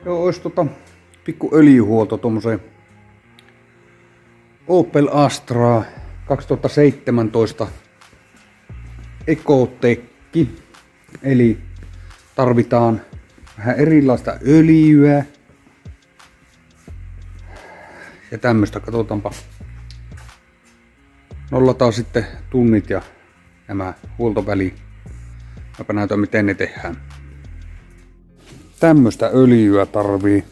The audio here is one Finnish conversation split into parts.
Joo, olisi pikku öljyhuolto tommoseen Opel Astra 2017 Ekotekki. Eli tarvitaan vähän erilaista öljyä. Ja tämmöstä, katsotaanpa. Nollataan sitten tunnit ja nämä huoltoväli. Mäpä näytän miten ne tehdään. Tämmöstä öljyä tarvii.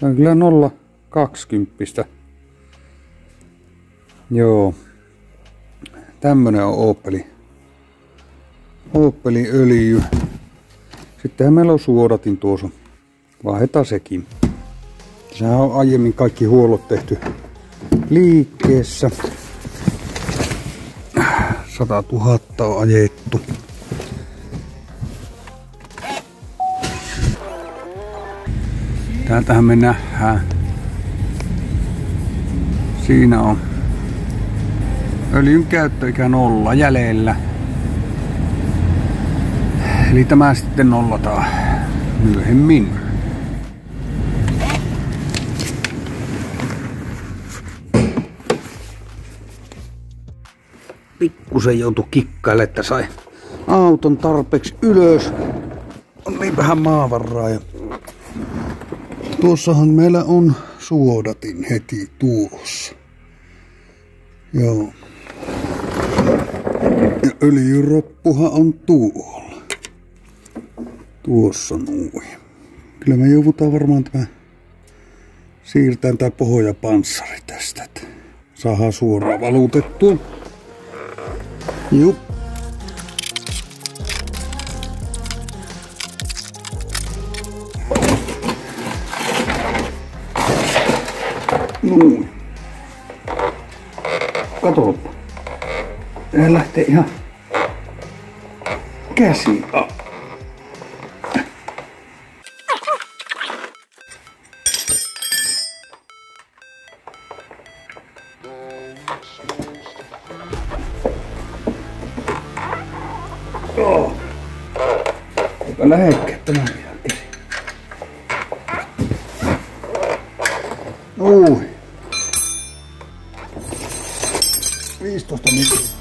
Tää on kyllä 0,20. Joo. Tämmönen on Opelin öljy. Sittenhän meillä on suodatin tuossa. Vaihdetaan sekin. Sehän on aiemmin kaikki huollot tehty liikkeessä. 100 000 on ajettu. Täältähän me nähdään. Siinä on öljyn käyttöikä 0 jäljellä. Eli tämä sitten nollataan myöhemmin. Pikkusen joutui kikkaille, että sai auton tarpeeksi ylös. On niin vähän maavaraa. Ja tuossahan meillä on suodatin heti tuossa. Joo. Ja öljyroppuhan on tuolla. Tuossa noin. Kyllä me joudutaan varmaan siirtää tää pohjapanssari tästä. Että saadaan suoraan valutettua. Jup. Noin. Katoppa. Tää lähtee ihan käsi a. Joo. Eipä lähekkää tämän jälkeen. Oi. 15 metriä.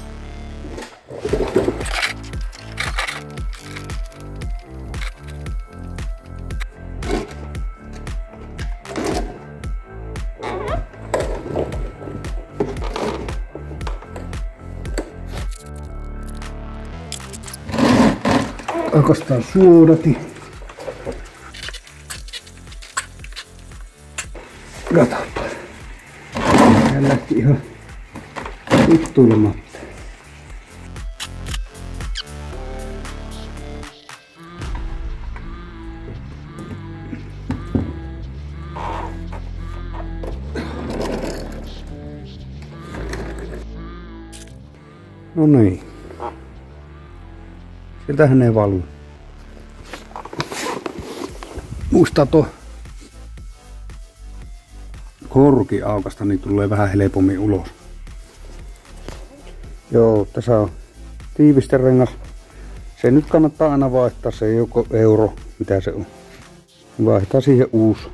Rakastaa suodati. Katsotaan. Hän lähti ihan vittuilematta. No niin. Sieltähän ei valu. Muistaa tuo korki aukasta, niin tulee vähän helpommin ulos. Joo, tässä on tiivisterengas. Se nyt kannattaa aina vaihtaa, se joko euro, mitä se on. Vaihtaa siihen uusi.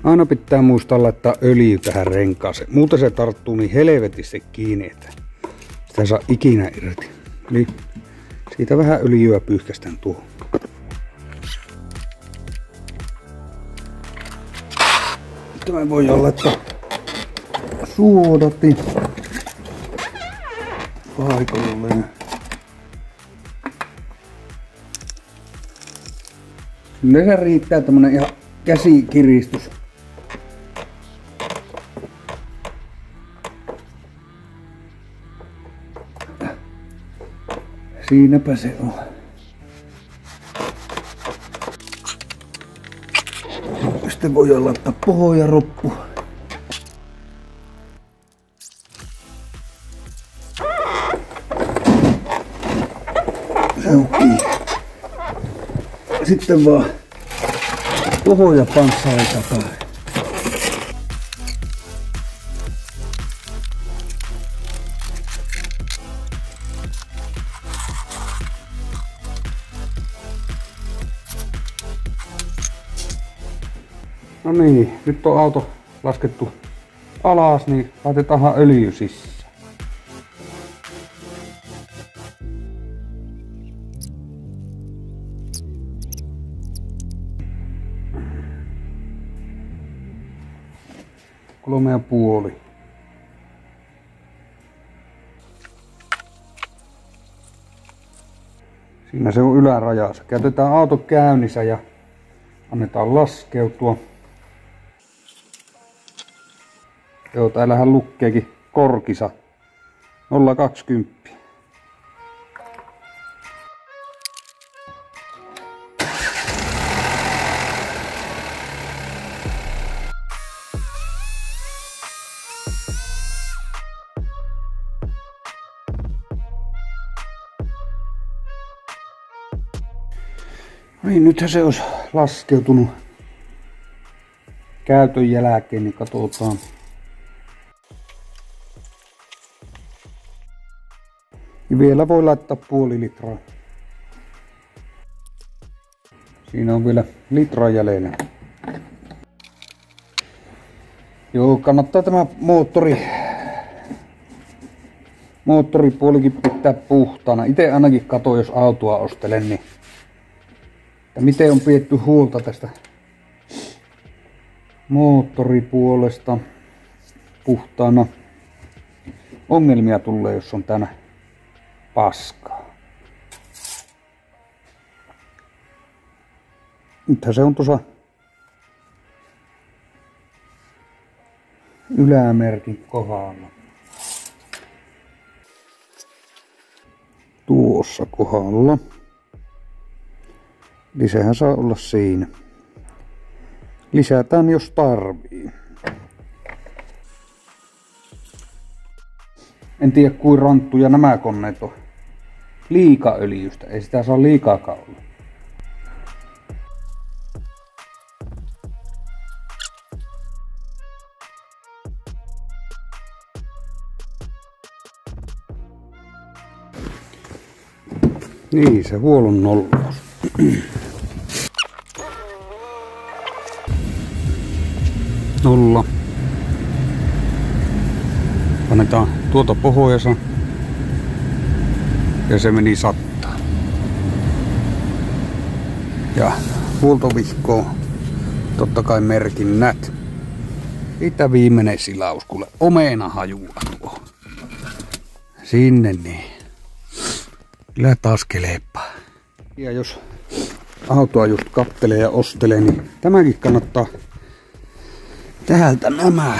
Aina pitää muistaa laittaa öljy tähän renkaaseen. Muuten se tarttuu niin helvetisti kiinni, että sitä ei saa ikinä irti. Eli siitä vähän öljyä pyyhkästään tuohon. Tämä voi olla, että suodati paikalleen. Yleensä riittää tämmönen ihan käsikiristys. Siinäpä se on. Sitten voi laittaa pohjaroppu. Se on kiinni. Sitten vaan pohjapanssari takaisin. No niin, nyt on auto laskettu alas, niin laitetaanhan öljy sisään. Kolme ja puoli. Siinä se on ylärajassa. Käytetään auto käynnissä ja annetaan laskeutua. Joo, täällähän lukkeekin korkisa 0,20. Niin, nythän se olisi laskeutunut käytön jälkeen, niin katsotaan. Ja vielä voi laittaa puoli litraa. Siinä on vielä litra jäljellä. Joo, kannattaa tämä moottoripuolikin pitää puhtaana. Itse ainakin katon, jos autoa ostelen, niin ja miten on pidetty huolta tästä moottoripuolesta puhtaana. Ongelmia tulee, jos on tänä paskaa. Nythän se on tuossa ylämerkin kohdalla. Tuossa kohdalla. Eli sehän saa olla siinä. Lisätään jos tarvii. En tiedä kuin ranttuja nämä koneet on. Liikaöljystä. Ei sitä saa liikaakaan olla. Niin, se huollon nollaus. Nolla. Annetaan tuota pohjassa. Ja se meni 100. Ja huoltovihkoon totta kai merkinnät. Itä viimeinen silaus, kuule omena hajua tuo. Sinne niin. Kyllä taas kelepaa. Ja jos autoa just kattelee ja ostelee, niin tämäkin kannattaa täältä nämä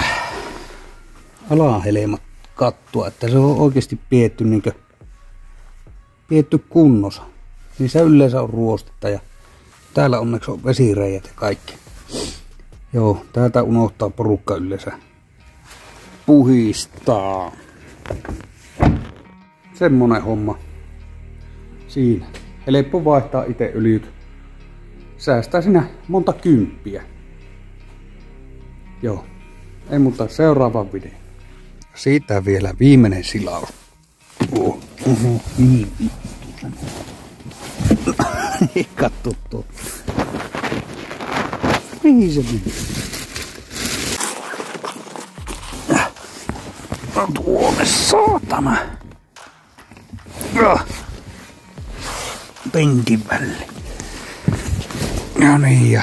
alahelmat katsoa, että se on oikeasti pidetty kunnossa. Niin se yleensä on ruostetta ja täällä onneksi on vesireijät ja kaikki. Joo, täältä unohtaa porukka yleensä puhistaa. Semmonen homma. Siinä. Helppo vaihtaa itse öljyt. Säästää sinä monta kymppiä. Joo. Ei muuta, seuraava video. Siitä vielä viimeinen silaus. Niin vittu. Ei katso tuo. Mihin se meni? Tuonne saatana. Penkin väliin. No niin, ja